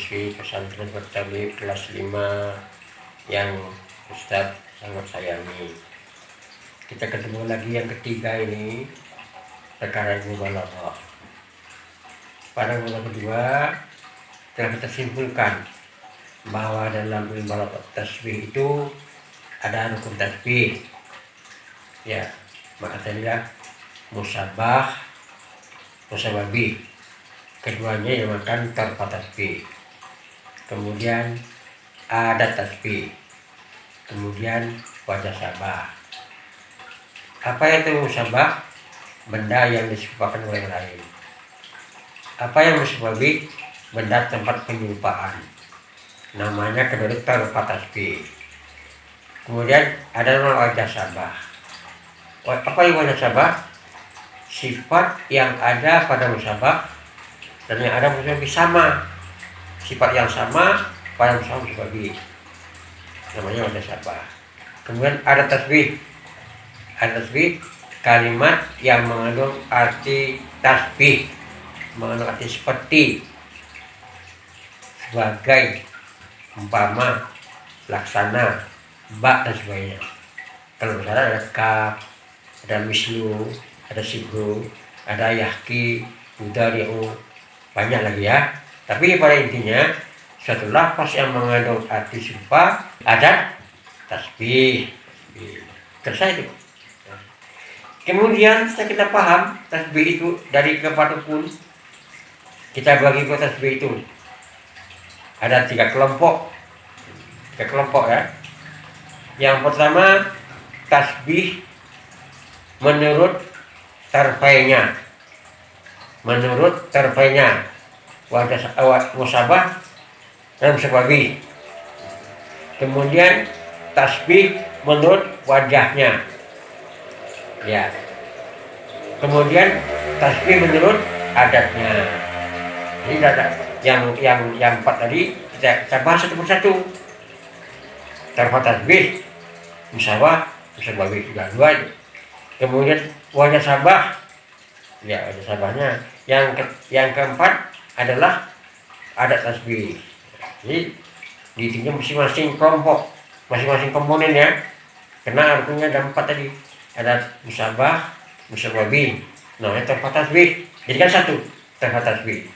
siswi pesantren Bertablik kelas 5 yang Ustadz sangat sayangi. Kita ketemu lagi yang ketiga ini, perkara mubalaghah. Pada mula kedua telah kita simpulkan bahwa dalam ilmu tasbih itu ada rukun tasbih. Ya, maka tadilah musabah, musababih. Keduanya yang makan tanpa tasbih. Kemudian ada tasbih. Kemudian wajah sabah. Apa itu musabah? Benda yang diserupakan oleh yang lain. Apa yang musababih? Benda tempat penyerupaan. Namanya kedua tanpa tasbih. Kemudian ada wajah sabah. Apa yang wajah sabah? Sifat yang ada pada musabah dan yang ada musababih sama. Sifat yang sama pada musababih. Namanya wajah sabah. Kemudian ada tasbih. Ada tasbih, kalimat yang mengandung arti tasbih, mengandung arti seperti, sebagai, umpama, laksana, bak dan sebagainya. Kalau misalnya ada kaf, ada mislu, ada sibru, ada yahki, udari'u, banyak lagi ya. Tapi pada intinya suatu lafaz yang mengandung arti serupa ada tasbih. Selesai itu. Kemudian setelah kita paham tasbih itu dari keempat rukun, kita bagi ke tasbih itu ada tiga kelompok ya. Yang pertama tasbih menurut tarfainya, wajah musabah dan musababih. Kemudian tasbih menurut wajahnya, ya. Kemudian tasbih menurut adatnya. Jadi ada yang empat tadi kita bahas satu persatu. Tarfa tasbih, musabah, musababih juga dua. Kemudian wajah sabah, ya wajah sabahnya. Yang keempat adalah adat tasbih. Jadi dihitung masing-masing kelompok, masing-masing komponen ya. Karena rukunnya ada empat tadi. Ada musabah, musababih. Nah, itu tarfa tasbih. Jadi kan satu tarfa tasbih.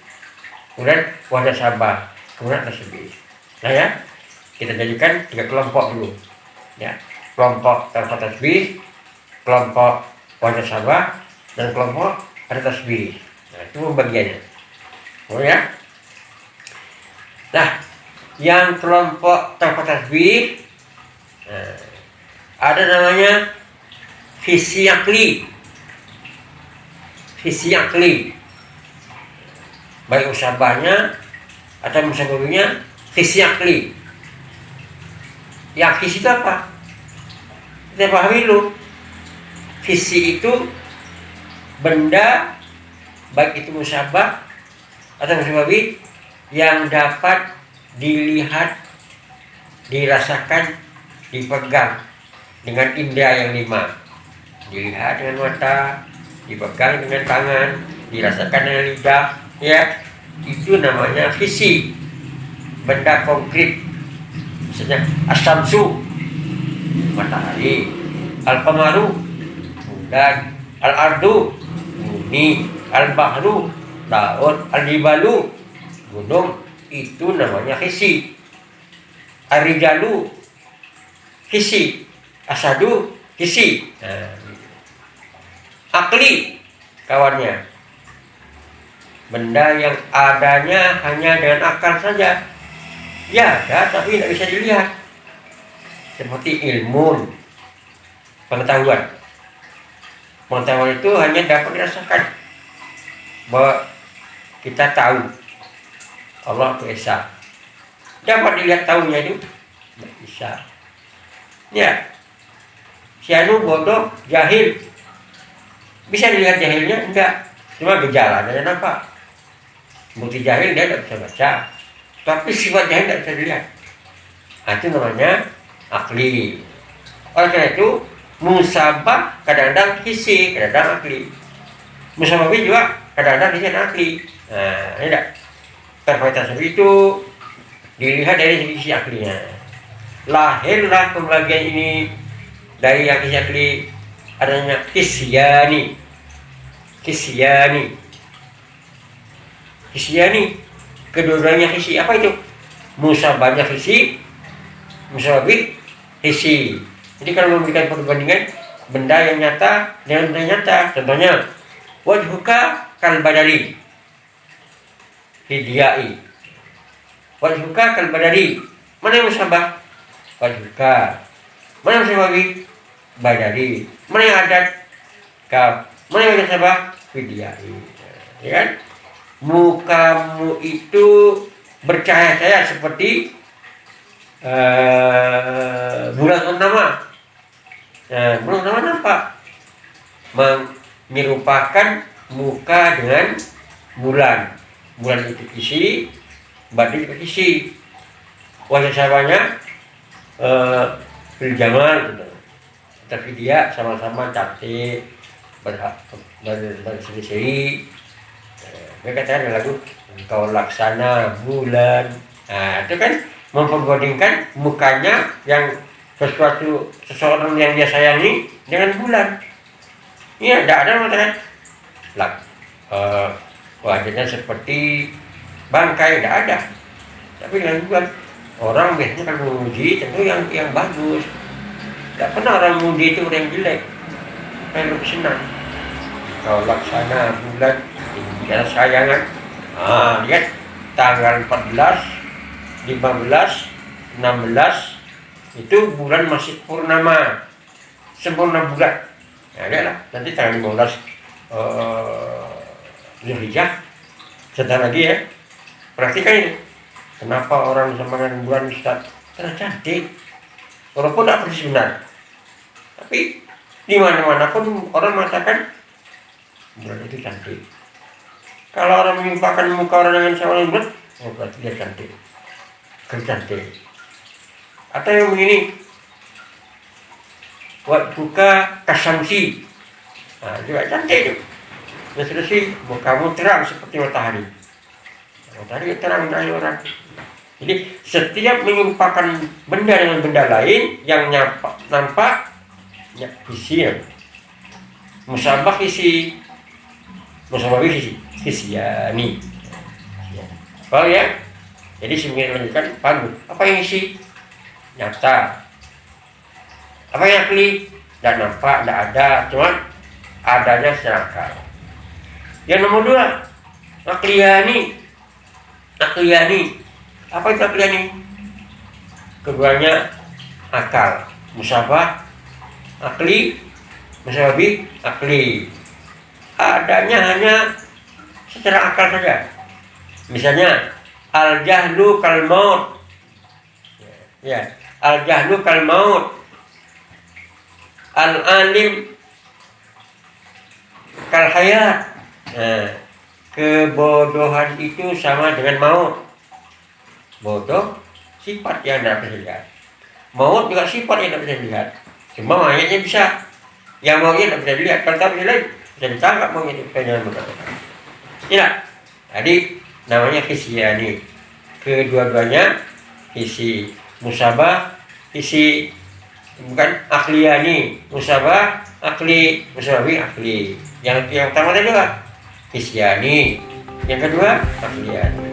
Kemudian wajah sabah, kemudian tasbih. Nah ya, kita jadikan tiga kelompok dulu. Ya, kelompok tarfa tasbih, kelompok wajah sabah, dan kelompok ada tasbih. Nah, itu pembagiannya. Oh ya. Nah, yang kelompok tarfa tasbih, ada namanya visi akli, baik musabahnya atau musababihnya visi akli. Yang visi itu apa? Kita pahami dulu. Visi itu benda, baik itu musabah atau musababih, yang dapat dilihat, dirasakan, dipegang dengan indera yang 5. Dilihat dengan mata, dipegang dengan tangan, dirasakan dengan lidah, ya. Itu namanya visi, benda konkret. Misalnya as-samsu, matahari, al-qamaru, bulan, al-ardu, bumi, al-bahru, laut, al-jibalu, gunung. Itu namanya visi. Ar-rijalu, visi. Asadu, visi. Nah, akli kawannya, benda yang adanya hanya dengan akal saja, ya ada tapi tidak bisa dilihat, seperti ilmu, pengetahuan itu hanya dapat dirasakan, bahwa kita tahu Allah itu esa. Dapat dilihat tahunya itu tidak bisa, ya. Si anu bodoh, jahil, bisa dilihat jahilnya? Enggak, cuma gejalanya nampak. Bukti jahil dia tidak bisa baca, tapi sifat jahil tidak bisa dilihat. Nah, itu namanya akli. Oleh karena itu musabah kadang-kadang visi, kadang-kadang akli. Musababih juga kadang-kadang visi dan akli. Nah, ini tidak. Tarfa tasbih itu dilihat dari sisi aklinya. Lahirlah pembagian ini dari yang sisi akli, adanya kisyani. Kedua-duanya hisi. Apa itu? Musabahnya hisi, musabih hisi. Jadi kalau memberikan perbandingan benda yang nyata dengan benda yang nyata, contohnya wajhuka kal badari hidiyai. Wajhuka kal badari, mana yang musabah? Wajhuka. Mana yang musabih? Badari. Mana yang adat? Kal. Mana yang musabah? Hidiyai. Ya kan? Mukamu itu bercahaya-cahaya seperti bulan purnama. Bulan purnama nampak, menyerupakan muka dengan bulan. Bulan itu isi, badai itu isi. Wajah sahabatnya Jamal gitu. Tapi dia sama-sama cantik, berseri-seri. Mereka katakan ada lagu Engkau laksana bulan. Nah, itu kan memperbandingkan mukanya yang seseorang yang dia sayangi dengan bulan. Iya, tidak ada mengatakan wajahnya seperti bangkai, tidak ada. Tapi dengan bulan, orang biasanya kan memuji tentu yang bagus. Tidak pernah orang memuji itu orang jelek. Kayak lebih senang. Engkau laksana bulan, ini sayangan. Lihat tanggal 14, 15, 16 itu bulan masih purnama, sempurna bulan. Ya lihatlah, nanti tanggal 15 Zulhijjah, sebentar lagi ya. Perhatikan ini, kenapa orang sama dengan bulan Ustaz? Karena cantik, walaupun tidak persis benar. Tapi di mana-mana pun orang mengatakan bulan itu cantik. Kalau orang mengimpakan muka orang dengan sama bulan, berarti dia cantik. Cantik. Atau yang begini, buat buka kasamsi, juga cantik itu. Ya sudah sih, mukamu terang seperti matahari. Matahari terang dari orang. Jadi setiap mengimpakan benda dengan benda lain yang nampak ya, isi ya. Musabah isi, musabah isi, kisyani. Oh ya. Jadi sebenarnya lanjutkan panggung. Apa yang isi? Nyata. Apa yang akli? Tidak nampak, tidak ada, cuma adanya secara akal. Yang nomor 2, akliyani. Apa itu akliyani? Keduanya akal. Musabah, akli, musababi, akli. Adanya hanya secara akal saja. Misalnya al-jahlu kal maut. Ya, al-jahlu kal maut. Al-alim kal hayat. Kebodohan itu sama dengan maut. Bodoh sifat yang tidak bisa dilihat. Maut juga sifat yang tidak bisa dilihat. Cuma mayatnya bisa. Yang mautnya tidak bisa dilihat. Kalau tak bisa dilihat, bisa ditangkap maut itu. Tidak. Jadi namanya kisyani. Kedua-duanya isi. Musabah isi, bukan akliyani. Musabah akli, musababi akli. Yang pertama tadi juga kisyani, yang kedua akliyani.